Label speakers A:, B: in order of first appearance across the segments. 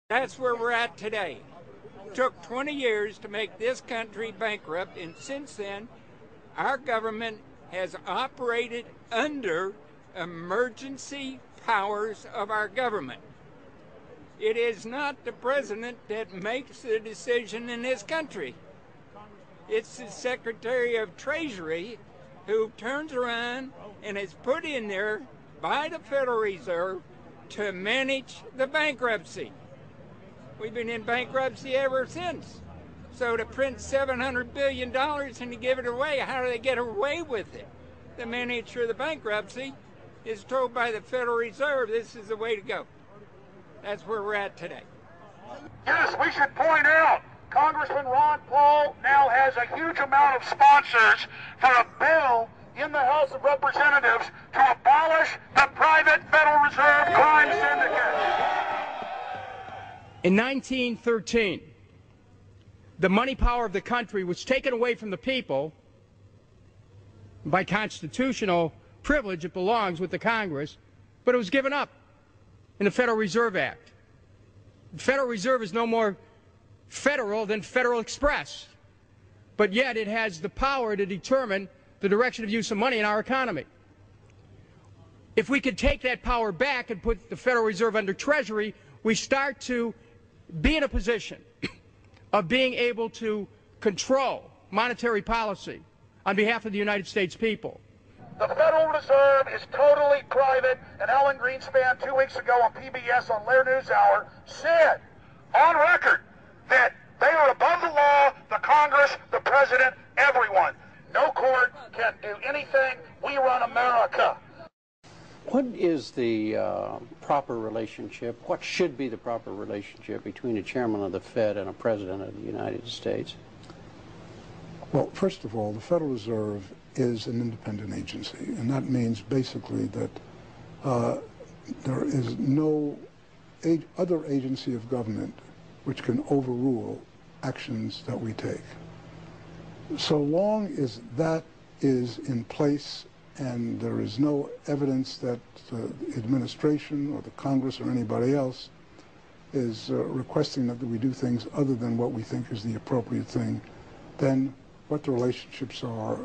A: That's where we're at today. It took 20 years to make this country bankrupt, and since then, our government has operated under emergency powers of our government. It is not the president that makes the decision in this country. It's the Secretary of Treasury who turns around and is put in there by the Federal Reserve to manage the bankruptcy. We've been in bankruptcy ever since. So to print $700 billion and to give it away, how do they get away with it? The manager of the bankruptcy is told by the Federal Reserve this is the way to go. That's where we're at today.
B: Yes, we should point out, Congressman Ron Paul now has a huge amount of sponsors for a bill in the House of Representatives to abolish the private Federal Reserve crime syndicate.
C: In 1913, the money power of the country was taken away from the people. By constitutional privilege, it belongs with the Congress, but it was given up in the Federal Reserve Act. The Federal Reserve is no more federal than Federal Express, but yet it has the power to determine the direction of use of money in our economy. If we could take that power back and put the Federal Reserve under Treasury, we start to be in a position of being able to control monetary policy on behalf of the United States people.
B: The Federal Reserve is totally private, and Alan Greenspan 2 weeks ago on PBS on Lair NewsHour said on record that they are above the law, the Congress, the President, everyone. No court can do anything. We run America.
D: What is the proper relationship, what should be the proper relationship between a chairman of the Fed and a president of the United States?
E: Well, first of all, the Federal Reserve is an independent agency, and that means basically that there is no other agency of government which can overrule actions that we take. So long as that is in place and there is no evidence that the administration or the Congress or anybody else is requesting that we do things other than what we think is the appropriate thing, then what the relationships are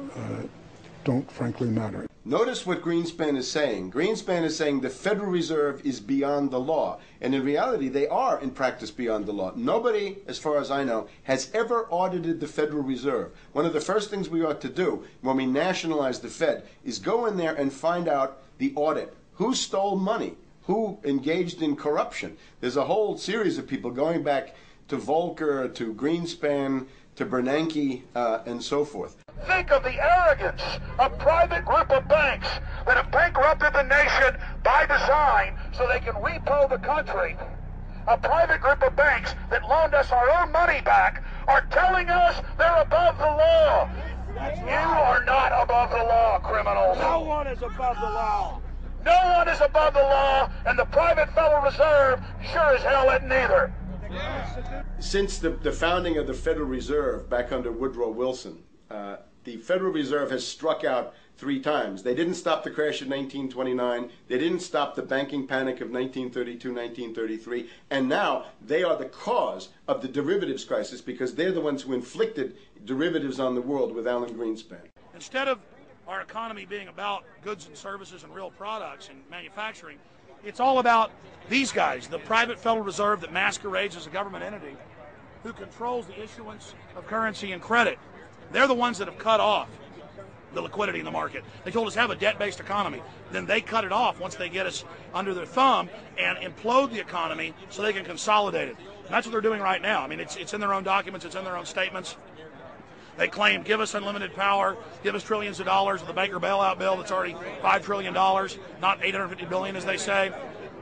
E: don't frankly matter.
F: Notice what Greenspan is saying. Greenspan is saying the Federal Reserve is beyond the law. And in reality, they are in practice beyond the law. Nobody, as far as I know, has ever audited the Federal Reserve. One of the first things we ought to do when we nationalize the Fed is go in there and find out the audit. Who stole money? Who engaged in corruption? There's a whole series of people going back to Volcker, to Greenspan, to Bernanke, and so forth.
B: Think of the arrogance of private group of banks that have bankrupted the nation by design so they can repo the country. A private group of banks that loaned us our own money back are telling us they're above the law. You are not above the law, criminals.
G: No one is above the law.
B: No one is above the law, and the private Federal Reserve sure as hell isn't either.
F: Since the founding of the Federal Reserve back under Woodrow Wilson, the Federal Reserve has struck out 3 times. They didn't stop the crash in 1929. They didn't stop the banking panic of 1932, 1933. And now they are the cause of the derivatives crisis because they're the ones who inflicted derivatives on the world with Alan Greenspan.
G: Instead of our economy being about goods and services and real products and manufacturing, it's all about these guys, the private Federal Reserve that masquerades as a government entity who controls the issuance of currency and credit. They're the ones that have cut off the liquidity in the market. They told us have a debt-based economy. Then they cut it off once they get us under their thumb and implode the economy so they can consolidate it. And that's what they're doing right now. I mean, it's in their own documents. It's in their own statements. They claim, give us unlimited power, give us trillions of dollars of the banker bailout bill that's already $5 trillion, not $850 billion as they say.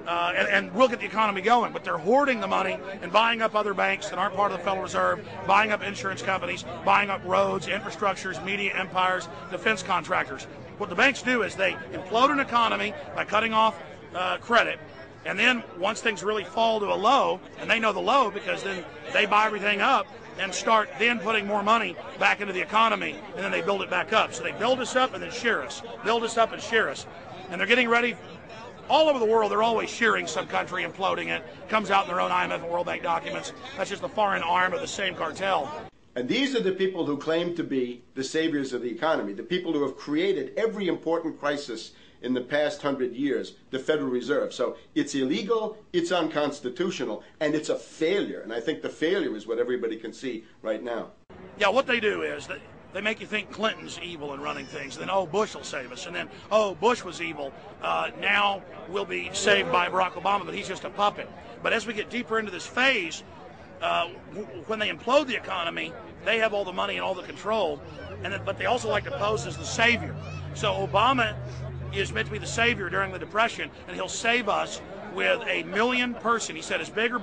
G: And we'll get the economy going, but they're hoarding the money and buying up other banks that aren't part of the Federal Reserve, buying up insurance companies, buying up roads, infrastructures, media empires, defense contractors. What the banks do is they implode an economy by cutting off credit, and then once things really fall to a low, and they know the low because then they buy everything up and start then putting more money back into the economy, and then they build it back up. So they build us up and then shear us, build us up and shear us. And they're getting ready all over the world, they're always shearing some country, imploding it. Comes out in their own IMF and World Bank documents. That's just the foreign arm of the same cartel.
F: And these are the people who claim to be the saviors of the economy, the people who have created every important crisis in the past 100 years, the Federal Reserve. So it's illegal, it's unconstitutional, and it's a failure. And I think the failure is what everybody can see right now.
G: Yeah, what they do is they make you think Clinton's evil in running things. Then, oh, Bush will save us. And then, oh, Bush was evil. Now we'll be saved by Barack Obama, but he's just a puppet. But as we get deeper into this phase, when they implode the economy, they have all the money and all the control. But they also like to pose as the savior. So Obama is meant to be the savior during the Depression, and he'll save us with a 1 million person, he said, is bigger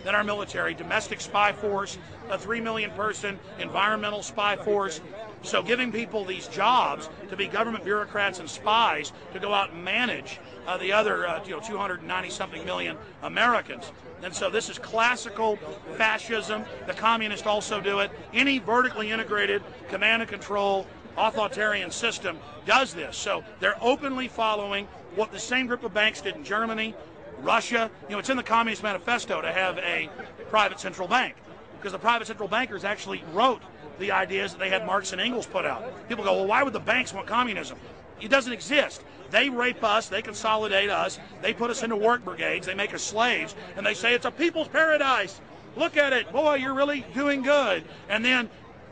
G: than our military, domestic spy force, a 3 million person environmental spy force. So giving people these jobs to be government bureaucrats and spies to go out and manage the other 290-something million Americans. And so this is classical fascism. The communists also do it. Any vertically integrated command and control authoritarian system does this. So they're openly following what the same group of banks did in Germany, Russia. It's in the Communist Manifesto to have a private central bank, because the private central bankers actually wrote the ideas that they had Marx and Engels put out. People go, well, why would the banks want communism? It doesn't exist. They rape us, they consolidate us, they put us into work brigades, they make us slaves, and they say it's a people's paradise. Look at it, boy, you're really doing good. And then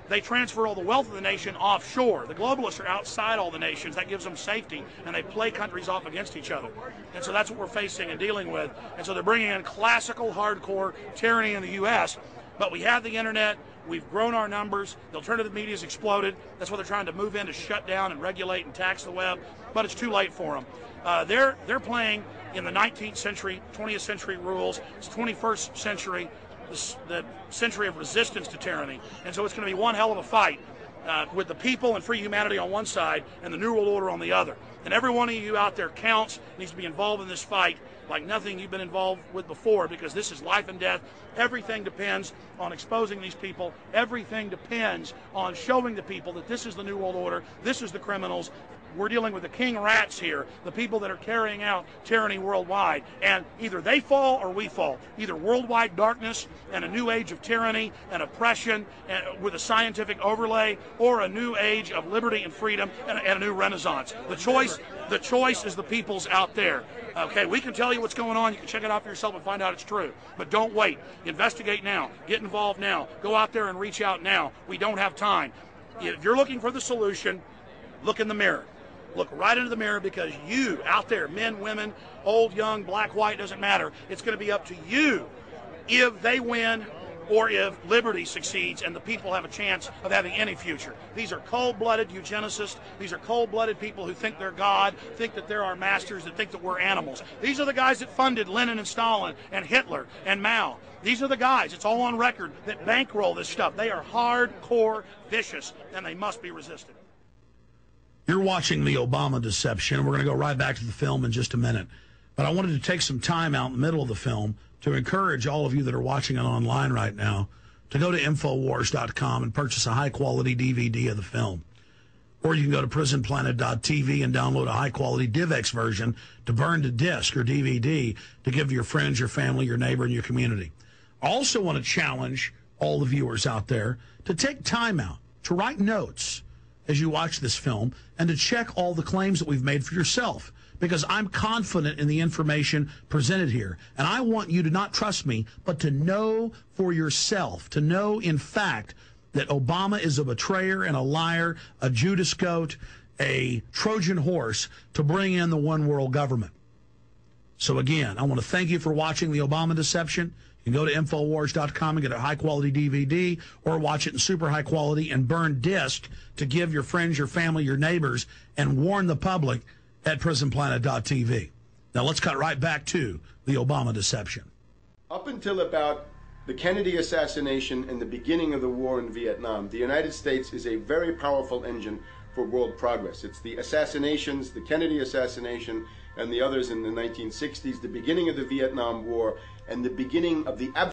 G: they transfer all the wealth of the nation offshore. The globalists are outside all the nations. That gives them safety, and they play countries off against each other. And so that's what we're facing and dealing with. And so they're bringing in classical, hardcore tyranny in the U.S., but we have the internet. We've grown our numbers. The alternative media has exploded. That's what they're trying to move in, to shut down and regulate and tax the web, but it's too late for them. They're playing in the 19th century, 20th century rules. It's 21st century, the century of resistance to tyranny. And so it's going to be one hell of a fight with the people and free humanity on one side and the New World Order on the other. And every one of you out there counts, needs to be involved in this fight like nothing you've been involved with before, because this is life and death. Everything depends on exposing these people. Everything depends on showing the people that this is the New World Order, this is the criminals. We're dealing with the king rats here, the people that are carrying out tyranny worldwide. And either they fall or we fall. Either worldwide darkness and a new age of tyranny and oppression and with a scientific overlay, or a new age of liberty and freedom and a new renaissance. The choice is the people's out there. Okay, we can tell you what's going on. You can check it out for yourself and find out it's true. But don't wait. Investigate now. Get involved now. Go out there and reach out now. We don't have time. If you're looking for the solution, look in the mirror. Look right into the mirror, because you out there, men, women, old, young, black, white, doesn't matter. It's going to be up to you if they win or if liberty succeeds and the people have a chance of having any future. These are cold-blooded eugenicists. These are cold-blooded people who think they're God, think that they're our masters, that think that we're animals. These are the guys that funded Lenin and Stalin and Hitler and Mao. These are the guys, it's all on record, that bankroll this stuff. They are hardcore vicious, and they must be resisted.
H: You're watching the Obama deception. We're going to go right back to the film in just a minute. But I wanted to take some time out in the middle of the film to encourage all of you that are watching it online right now to go to Infowars.com and purchase a high-quality DVD of the film. Or you can go to PrisonPlanet.tv and download a high-quality DivX version to burn to disc or DVD to give to your friends, your family, your neighbor, and your community. I also want to challenge all the viewers out there to take time out, to write notes as you watch this film, and to check all the claims that we've made for yourself, because I'm confident in the information presented here. And I want you to not trust me, but to know for yourself, to know in fact that Obama is a betrayer and a liar, a Judas goat, a Trojan horse to bring in the one world government. So again, I want to thank you for watching the Obama deception. You can go to Infowars.com and get a high-quality DVD, or watch it in super high quality and burn disc to give your friends, your family, your neighbors, and warn the public at PrisonPlanet.tv. Now let's cut right back to the Obama deception.
F: Up until about the Kennedy assassination and the beginning of the war in Vietnam, the United States is a very powerful engine for world progress. It's the assassinations, the Kennedy assassination, and the others in the 1960s, the beginning of the Vietnam War, and the beginning of the